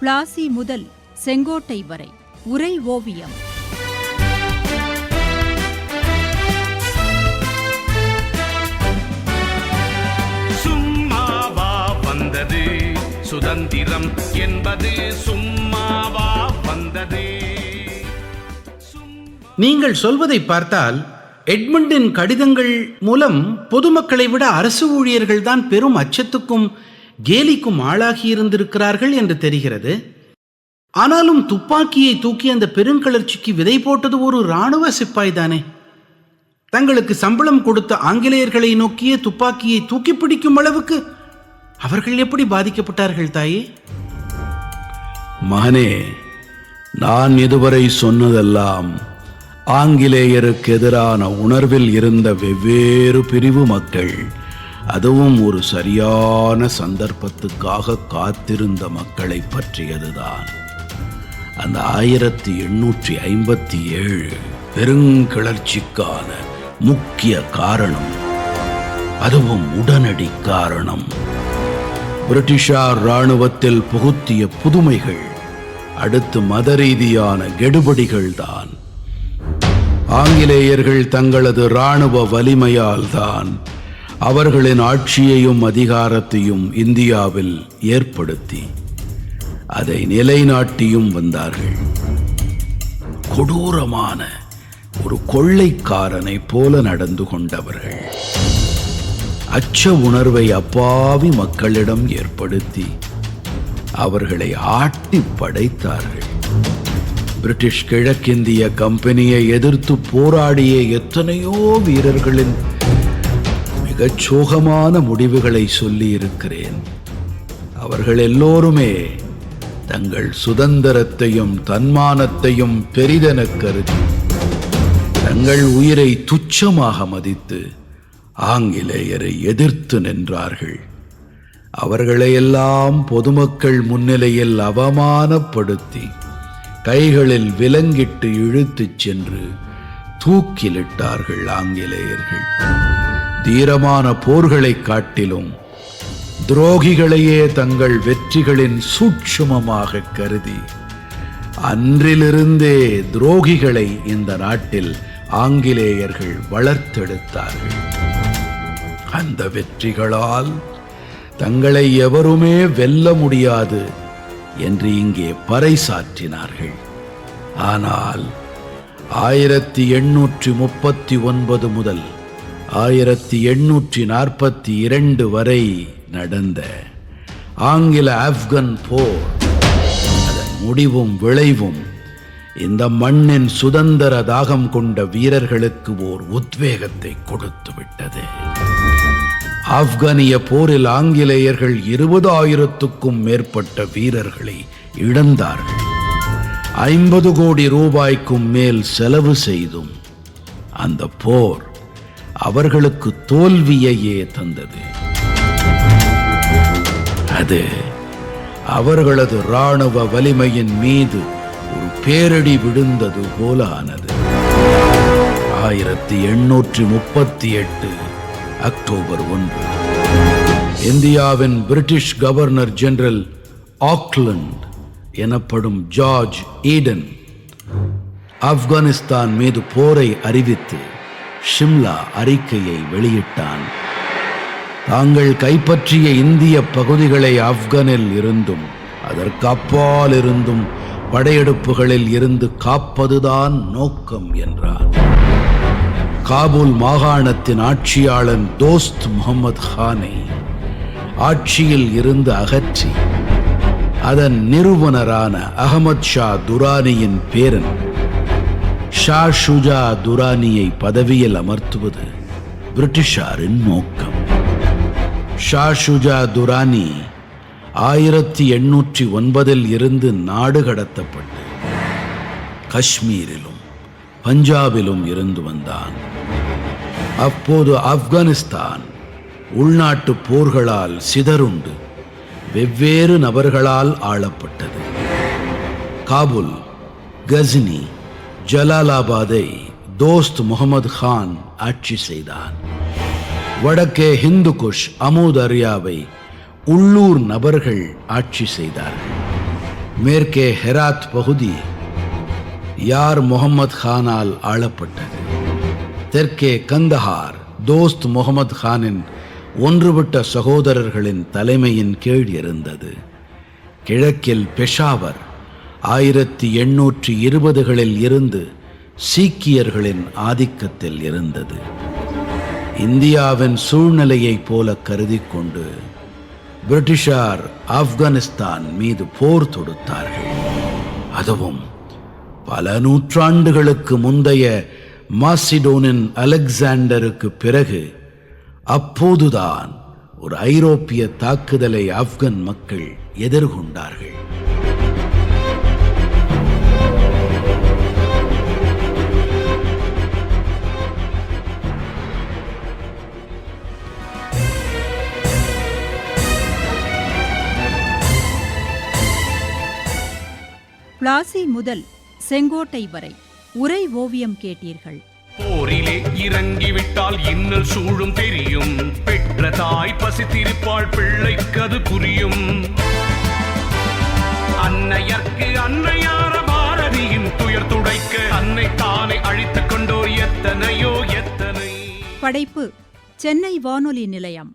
பிளாசி முதல் செங்கோட்டை வரை உரை ஓவியம். சும்மாவா வந்தது சுதந்திரம் என்பது, சும்மாவா வந்தது. நீங்கள் சொல்வதை பார்த்தால் எட்மண்டின் கடிதங்கள் மூலம் பொதுமக்களை விட அரசு ஊழியர்கள் தான் பெரும் அச்சத்துக்கும் கேலிக்கும் ஆளாகி இருந்திருக்கிறார்கள் என்று தெரிகிறது. ஆனாலும் துப்பாக்கியை தூக்கி அந்த பெருங்கிளர்ச்சிக்கு விதை போட்டது ஒரு இராணுவ சிப்பாய் தானே. தங்களுக்கு சம்பளம் கொடுத்த ஆங்கிலேயர்களை நோக்கிய துப்பாக்கியை தூக்கி பிடிக்கும் அளவுக்கு அவர்கள் எப்படி பாதிக்கப்பட்டார்கள் தாயே? மகனே, நான் இதுவரை சொன்னதெல்லாம் ஆங்கிலேயருக்கு எதிரான உணர்வில் இருந்த வெவ்வேறு பிரிவு மக்கள், அதுவும் ஒரு சரியான சந்தர்ப்பத்துக்காக காத்திருந்த மக்களை பற்றியதுதான். அந்த 1857 பெருங்கிளர்ச்சிக்கான முக்கிய காரணம், அதுவும் உடனடி காரணம், பிரிட்டிஷார் இராணுவத்தில் புகுத்திய புதுமைகள், அடுத்து மத ரீதியான கெடுபடிகள் தான். ஆங்கிலேயர்கள் தங்களது இராணுவ வலிமையால் தான் அவர்களின் ஆட்சியையும் அதிகாரத்தையும் இந்தியாவில் ஏற்படுத்தி அதை நிலைநாட்டியும் வந்தார்கள். கொடூரமான ஒரு கொள்ளைக்காரனை போல நடந்து கொண்டவர்கள் அச்ச உணர்வை அப்பாவி மக்களிடம் ஏற்படுத்தி அவர்களை ஆட்டி படைத்தார்கள். பிரிட்டிஷ் கிழக்கிந்திய கம்பெனியை எதிர்த்து போராடிய எத்தனையோ வீரர்களின் மிகச் சோகமான முடிவுகளை சொல்லி இருக்கிறேன். அவர்கள் எல்லோருமே தங்கள் சுதந்திரத்தையும் தன்மானத்தையும் பெரிதென கருதி தங்கள் உயிரை துச்சமாக மதித்து ஆங்கிலேயரை எதிர்த்து நின்றார்கள். அவர்களையெல்லாம் பொதுமக்கள் முன்னிலையில் அவமானப்படுத்தி கைகளில் விலங்கிட்டு இழுத்துச் சென்று தூக்கிலிட்டார்கள் ஆங்கிலேயர்கள். தீரமான போர்களை காட்டிலும் துரோகிகளையே தங்கள் வெற்றிகளின் சூட்சுமமாக கருதி அன்றிலிருந்தே துரோகிகளை இந்த நாட்டில் ஆங்கிலேயர்கள் வளர்த்தெடுத்தார்கள். அந்த வெற்றிகளால் தங்களை எவருமே வெல்ல முடியாது என்று இங்கே பறைசாற்றினார்கள். ஆனால் 1839 முதல் 1842 வரை நடந்த ஆங்கில ஆப்கன் போர், அதன் முடிவும் விளைவும் இந்த மண்ணின் சுதந்திர தாகம் கொண்ட வீரர்களுக்கு ஓர் உத்வேகத்தை கொடுத்து விட்டது. ஆப்கானிய போரில் ஆங்கிலேயர்கள் 20,000க்கும் மேற்பட்ட வீரர்களை இழந்தார்கள். 50 கோடி ரூபாய்க்கும் மேல் செலவு செய்தும் அந்த போர் அவர்களுக்கு தோல்வியையே தந்தது. அது அவர்களது இராணுவ வலிமையின் மீது ஒரு பேரிடி விழுந்தது போல ஆனது. 1838 அக்டோபர் 1 இந்தியாவின் பிரிட்டிஷ் கவர்னர் ஜெனரல் ஆக்லண்ட் எனப்படும் ஜார்ஜ் ஈடன் ஆப்கானிஸ்தான் மீது போரை அறிவித்து ஷிம்லா அறிக்கையை வெளியிட்டான். தாங்கள் கைப்பற்றிய இந்திய பகுதிகளை ஆப்கானில் இருந்தும் அதற்கு அப்பால் இருந்தும் படையெடுப்புகளில் இருந்து காப்பதுதான் நோக்கம் என்றார். காபூல் மாகாணத்தின் ஆட்சியாளன் தோஸ்த் முகமது கானை ஆட்சியில் இருந்து அகற்றி அதன் நிறுவனரான அகமது ஷா துரானியின் பேரன் ஷா ஷுஜா துரானியை பதவியில் அமர்த்துவது பிரிட்டிஷாரின் நோக்கம். ஷா ஷுஜா துரானி 1809 இருந்து நாடு கடத்தப்பட்டு காஷ்மீரிலும் பஞ்சாபிலும் இருந்து வந்தான். அப்போது ஆப்கானிஸ்தான் உள்நாட்டு போர்களால் சிதறுண்டு வெவ்வேறு நபர்களால் ஆளப்பட்டது. காபூல், கஜினி, ஜலாலாபாதை தோஸ்த் முகமது கான் ஆட்சி செய்தான். வடக்கே ஹிந்துகுஷ், அமுதரியாவை உள்ளூர் நபர்கள் ஆட்சி செய்தார்கள். மேற்கே ஹெராத் பகுதி யார் முகமது கானால் ஆளப்பட்டது. தெற்கே கந்தஹார் தோஸ்த் முகமது கானின் ஒன்றுவிட்ட சகோதரர்களின் தலைமையின் கீழ் இருந்தது. கிழக்கில் பெஷாவர் 1820களில் இருந்து சீக்கியர்களின் ஆதிக்கத்தில் இருந்தது. இந்தியாவின் சூழ்நிலையைப் போல கருதி கொண்டு பிரிட்டிஷார் ஆப்கானிஸ்தான் மீது போர் தொடுத்தார்கள். அதுவும் பல நூற்றாண்டுகளுக்கு முந்தைய மாசிடோனின் அலெக்சாண்டருக்கு பிறகு. அப்போதுதான் ஒரு ஐரோப்பிய தாக்குதலை ஆப்கன் மக்கள் எதிர்கொண்டார்கள். பிளாசி முதல் செங்கோட்டை வரை உரை ஓவியம் கேட்டீர்கள். போரிலே இறங்கிவிட்டால் இன்னல் சூழும் தெரியும். பெற்ற தாய் பசித்திருப்பாள், பிள்ளைக்கது புரியும். அன்னையர்க்கு அன்னையார பாரதியின் துயர் துடைக்க அன்னை தானை அழித்துக் கொண்டோர் எத்தனையோ எத்தனை. படைப்பு சென்னை வானொலி நிலையம்.